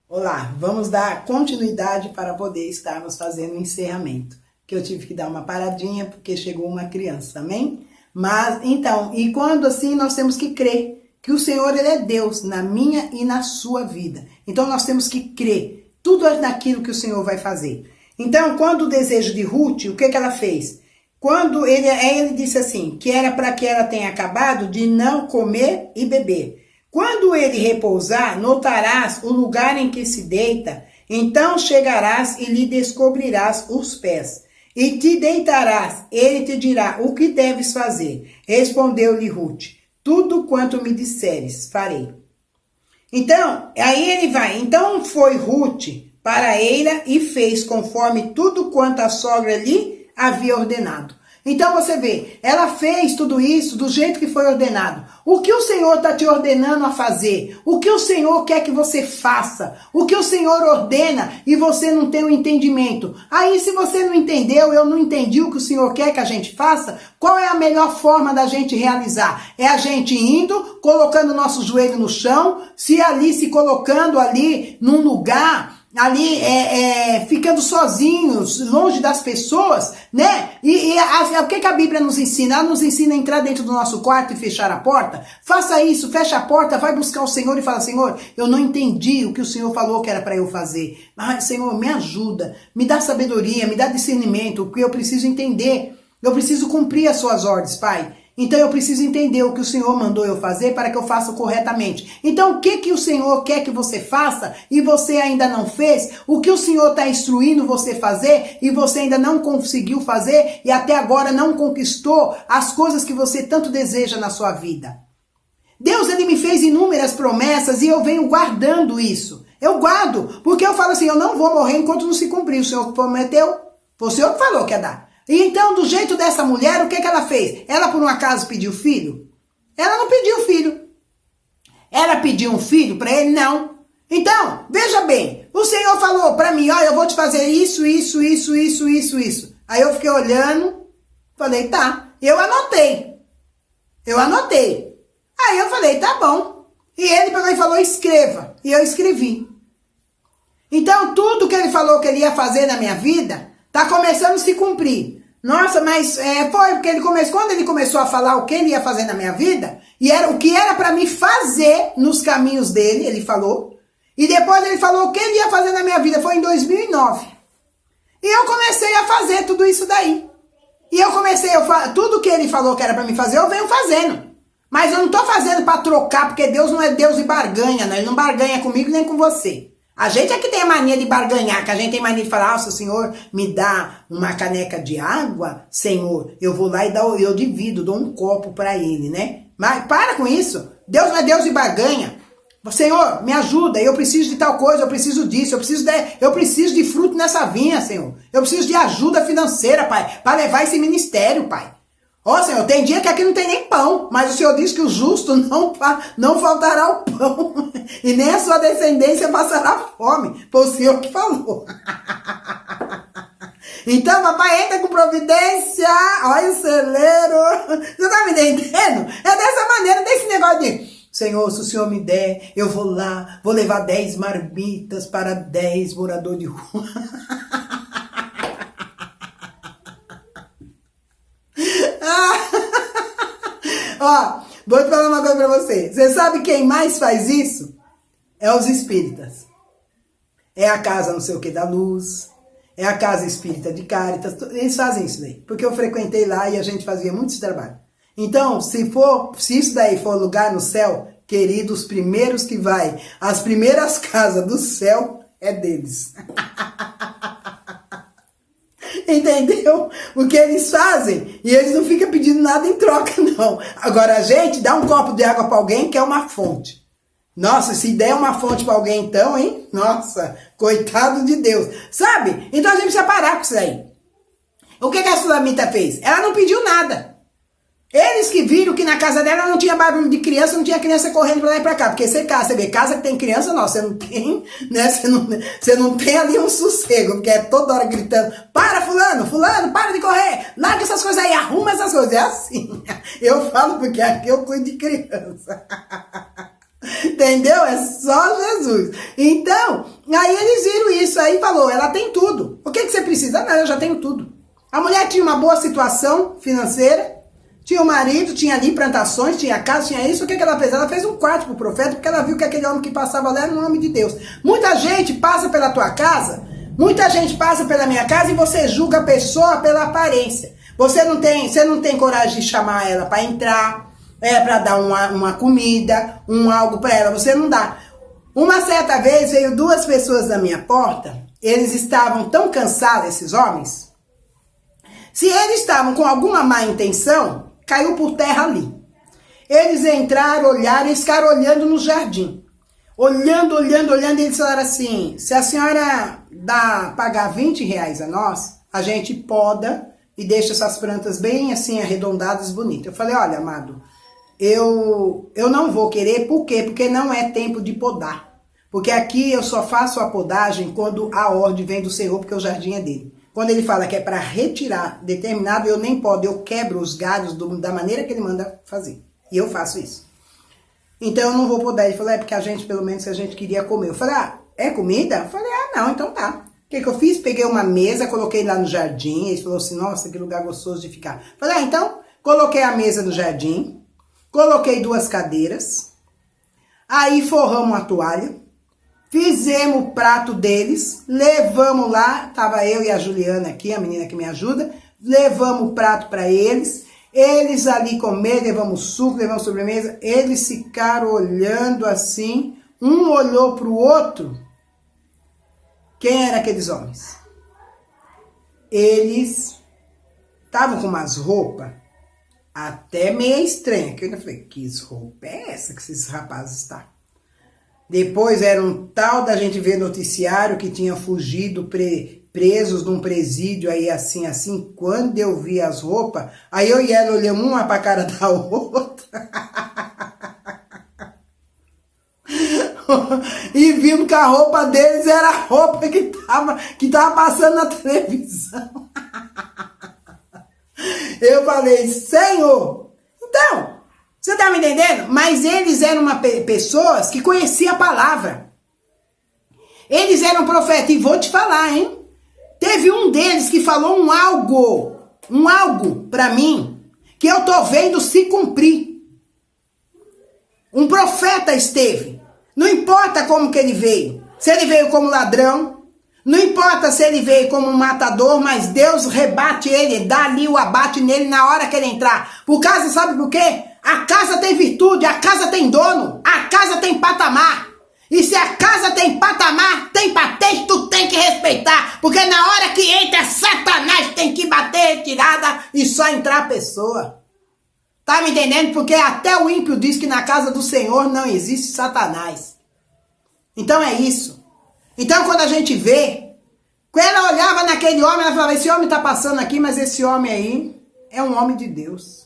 Olá, vamos dar continuidade para poder estarmos fazendo o encerramento. Que eu tive que dar uma paradinha porque chegou uma criança, amém? Mas, então, e quando assim nós temos que crer que o Senhor, Ele é Deus na minha e na sua vida. Então nós temos que crer tudo naquilo que o Senhor vai fazer. Então, quando o desejo de Ruth, o que ela fez? Quando ele disse assim, que era para que ela tenha acabado de não comer e beber. Quando ele repousar, notarás o lugar em que se deita, então chegarás e lhe descobrirás os pés. E te deitarás, ele te dirá o que deves fazer. Respondeu-lhe Ruth, tudo quanto me disseres, farei. Então, aí ele vai. Então foi Ruth para a eira e fez conforme tudo quanto a sogra lhe havia ordenado. Então você vê, ela fez tudo isso do jeito que foi ordenado. O que o Senhor está te ordenando a fazer? O que o Senhor quer que você faça? O que o Senhor ordena e você não tem o entendimento? Aí se você não entendeu, eu não entendi o que o Senhor quer que a gente faça, qual é a melhor forma da gente realizar? É a gente indo, colocando o nosso joelho no chão, se colocando ali num lugar... ali ficando sozinhos, longe das pessoas, né? O que a Bíblia nos ensina? Ela nos ensina a entrar dentro do nosso quarto e fechar a porta. Faça isso, fecha a porta, vai buscar o Senhor e fala, Senhor, eu não entendi o que o Senhor falou que era para eu fazer. Mas, Senhor, me ajuda, me dá sabedoria, me dá discernimento, porque eu preciso entender, eu preciso cumprir as suas ordens, Pai. Então eu preciso entender o que o Senhor mandou eu fazer para que eu faça corretamente. Então o que o Senhor quer que você faça e você ainda não fez? O que o Senhor está instruindo você fazer e você ainda não conseguiu fazer e até agora não conquistou as coisas que você tanto deseja na sua vida? Deus, Ele me fez inúmeras promessas e eu venho guardando isso. Eu guardo, porque eu falo assim, eu não vou morrer enquanto não se cumprir. O Senhor prometeu, foi o Senhor que falou que ia dar. E então, do jeito dessa mulher, o que ela fez? Ela, por um acaso, pediu filho? Ela não pediu filho. Ela pediu um filho para ele? Não. Então, veja bem, o Senhor falou para mim, eu vou te fazer isso. Aí eu fiquei olhando, falei, tá. Eu anotei. Aí eu falei, tá bom. E ele pegou e falou, escreva. E eu escrevi. Então, tudo que ele falou que ele ia fazer na minha vida... tá começando a se cumprir. Nossa, mas foi porque quando ele começou a falar o que ele ia fazer na minha vida, e era o que era para mim fazer nos caminhos dele, ele falou, e depois ele falou o que ele ia fazer na minha vida, foi em 2009. E eu comecei a fazer tudo isso daí. E eu comecei, tudo que ele falou que era para mim fazer, eu venho fazendo. Mas eu não tô fazendo para trocar, porque Deus não é Deus de barganha, não. Ele não barganha comigo nem com você. A gente é que tem a mania de barganhar, que a gente tem mania de falar, se o Senhor me dá uma caneca de água, Senhor, eu vou lá e eu divido, dou um copo para ele, né? Mas para com isso, Deus não é Deus de barganha. Senhor, me ajuda, eu preciso de tal coisa, eu preciso disso, eu preciso de fruto nessa vinha, Senhor. Eu preciso de ajuda financeira, Pai, para levar esse ministério, Pai. Senhor, tem dia que aqui não tem nem pão, mas o Senhor diz que o justo não faltará o pão, e nem a sua descendência passará fome. Foi o Senhor que falou. Então, papai, entra com providência, olha o celeiro. Você tá me entendendo? É dessa maneira, desse negócio de, Senhor, se o Senhor me der, eu vou lá, vou levar 10 marmitas para 10 moradores de rua. Vou te falar uma coisa pra você. Você sabe quem mais faz isso? É os espíritas. É a casa não sei o que da luz. É a casa espírita de Cáritas. Eles fazem isso daí. Porque eu frequentei lá e a gente fazia muito esse trabalho. Então, se isso daí for lugar no céu, querido, os primeiros que vai, as primeiras casas do céu é deles. Entendeu? O que eles fazem. E eles não ficam pedindo nada em troca, não. Agora a gente dá um copo de água para alguém que é uma fonte. Nossa, se der uma fonte para alguém então, hein? Nossa, coitado de Deus. Sabe? Então a gente precisa parar com isso aí. O que a Sulamita fez? Ela não pediu nada. Eles que viram que na casa dela não tinha barulho de criança, não tinha criança correndo pra lá e pra cá. Porque você vê casa que tem criança, não, você não tem, né? Você não tem ali um sossego, porque é toda hora gritando, para fulano, para de correr, larga essas coisas aí, arruma essas coisas. É assim. Eu falo porque aqui eu cuido de criança. Entendeu? É só Jesus. Então, aí eles viram isso, aí falou, ela tem tudo. O que você precisa? Não, eu já tenho tudo. A mulher tinha uma boa situação financeira, tinha o marido, tinha ali plantações, tinha casa, tinha isso. O que ela fez? Ela fez um quarto pro profeta, porque ela viu que aquele homem que passava lá era um homem de Deus. Muita gente passa pela tua casa, muita gente passa pela minha casa e você julga a pessoa pela aparência. Você não tem coragem de chamar ela para entrar, para dar uma comida, algo para ela, você não dá. Uma certa vez veio duas pessoas na minha porta, eles estavam tão cansados, esses homens. Se eles estavam com alguma má intenção, caiu por terra ali. Eles entraram, olharam e ficaram olhando no jardim. Olhando, e eles falaram assim, se a senhora pagar R$20 a nós, a gente poda e deixa essas plantas bem assim, arredondadas, bonitas. Eu falei, olha, amado, eu não vou querer, por quê? Porque não é tempo de podar. Porque aqui eu só faço a podagem quando a ordem vem do Senhor, porque o jardim é dele. Quando ele fala que é para retirar determinado, eu nem podo, eu quebro os galhos da maneira que ele manda fazer. E eu faço isso. Então eu não vou podar. Ele falou, é porque a gente, pelo menos, a gente queria comer. Eu falei, é comida? Eu falei, não, então tá. O que eu fiz? Peguei uma mesa, coloquei lá no jardim. Ele falou assim, nossa, que lugar gostoso de ficar. Eu falei, então, coloquei a mesa no jardim, coloquei 2 cadeiras, aí forramos a toalha, fizemos o prato deles, levamos lá, tava eu e a Juliana aqui, a menina que me ajuda, levamos o prato para eles ali comer, levamos suco, levamos sobremesa, eles ficaram olhando assim, um olhou pro outro. Quem eram aqueles homens? Eles estavam com umas roupas até meio estranhas, que eu falei, que roupa é essa que esses rapazes estão? Depois era um tal da gente ver noticiário que tinha fugido presos num presídio aí assim. Quando eu vi as roupas, aí eu e ela olhamos uma pra cara da outra. E vimos que a roupa deles era a roupa que tava passando na televisão. Eu falei, Senhor, então... Você tá me entendendo? Mas eles eram pessoas que conheciam a palavra. Eles eram profetas. E vou te falar, hein? Teve um deles que falou um algo pra mim, que eu tô vendo se cumprir. Um profeta esteve. Não importa como que ele veio. Se ele veio como ladrão, não importa se ele veio como um matador, mas Deus rebate ele, dá ali o abate nele na hora que ele entrar. Por causa, sabe por quê? A casa tem virtude, a casa tem dono, a casa tem patamar. E se a casa tem patamar, tem patente, tu tem que respeitar. Porque na hora que entra Satanás, tem que bater retirada e só entrar a pessoa. Tá me entendendo? Porque até o ímpio diz que na casa do Senhor não existe Satanás. Então é isso. Então quando a gente vê, quando ela olhava naquele homem, ela falava, esse homem tá passando aqui, mas esse homem aí é um homem de Deus.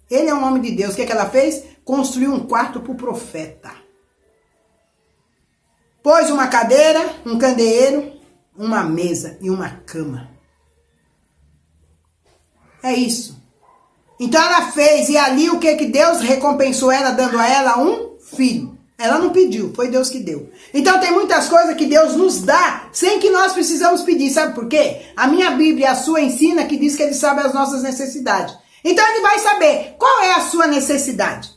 Ele é um homem de Deus. O que ela fez? Construiu um quarto para o profeta. Pôs uma cadeira, um candeeiro, uma mesa e uma cama. É isso. Então ela fez, e ali o que Deus recompensou ela, dando a ela um filho. Ela não pediu, foi Deus que deu. Então tem muitas coisas que Deus nos dá, sem que nós precisamos pedir. Sabe por quê? A minha Bíblia, a sua, ensina que diz que Ele sabe as nossas necessidades. Então ele vai saber qual é a sua necessidade.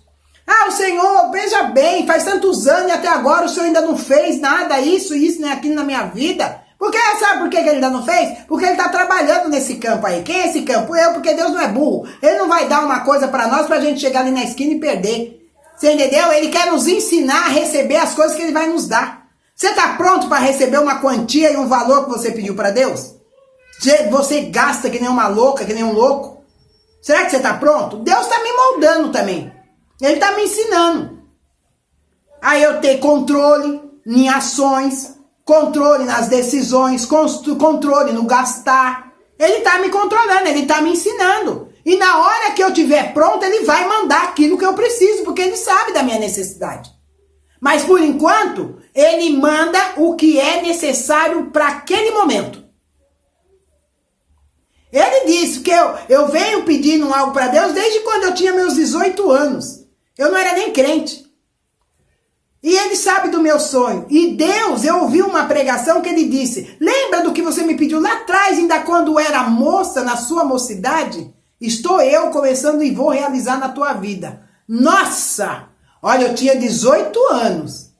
O Senhor, veja bem, faz tantos anos e até agora o Senhor ainda não fez nada, isso, nem aquilo na minha vida. Porque sabe por que ele ainda não fez? Porque ele está trabalhando nesse campo aí. Quem é esse campo? Eu, porque Deus não é burro. Ele não vai dar uma coisa para nós pra gente chegar ali na esquina e perder. Você entendeu? Ele quer nos ensinar a receber as coisas que ele vai nos dar. Você está pronto para receber uma quantia e um valor que você pediu para Deus? Você gasta que nem uma louca, que nem um louco? Será que você está pronto? Deus está me moldando também. Ele está me ensinando. Aí eu ter controle em ações, controle nas decisões, controle no gastar. Ele está me controlando, ele está me ensinando. E na hora que eu estiver pronto, ele vai mandar aquilo que eu preciso, porque ele sabe da minha necessidade. Mas por enquanto, ele manda o que é necessário para aquele momento. Ele disse que eu venho pedindo algo para Deus desde quando eu tinha meus 18 anos. Eu não era nem crente. E ele sabe do meu sonho. E Deus, eu ouvi uma pregação que ele disse, lembra do que você me pediu lá atrás, ainda quando era moça, na sua mocidade? Estou eu começando e vou realizar na vida. Nossa! Olha, eu tinha 18 anos.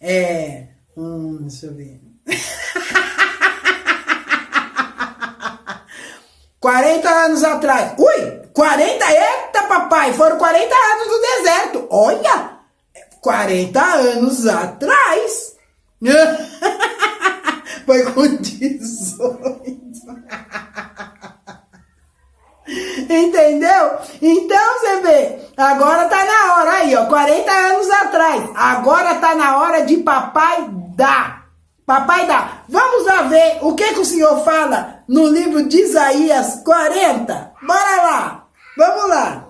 Deixa eu ver. 40 anos atrás. Ui, 40? Eita, papai, foram 40 anos no deserto. Olha, 40 anos atrás. Foi com 18. Entendeu? Então você vê, agora tá na hora aí, ó, 40 anos atrás. Agora tá na hora de papai dar. Papai dá. Vamos lá ver o que o Senhor fala no livro de Isaías 40. Bora lá. Vamos lá.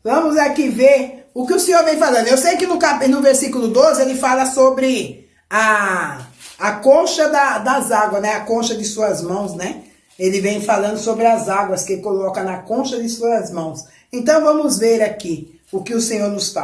Vamos aqui ver o que o Senhor vem falando. Eu sei que no versículo 12 ele fala sobre a concha das águas, né? A concha de suas mãos, né? Ele vem falando sobre as águas que ele coloca na concha de suas mãos. Então vamos ver aqui o que o Senhor nos fala.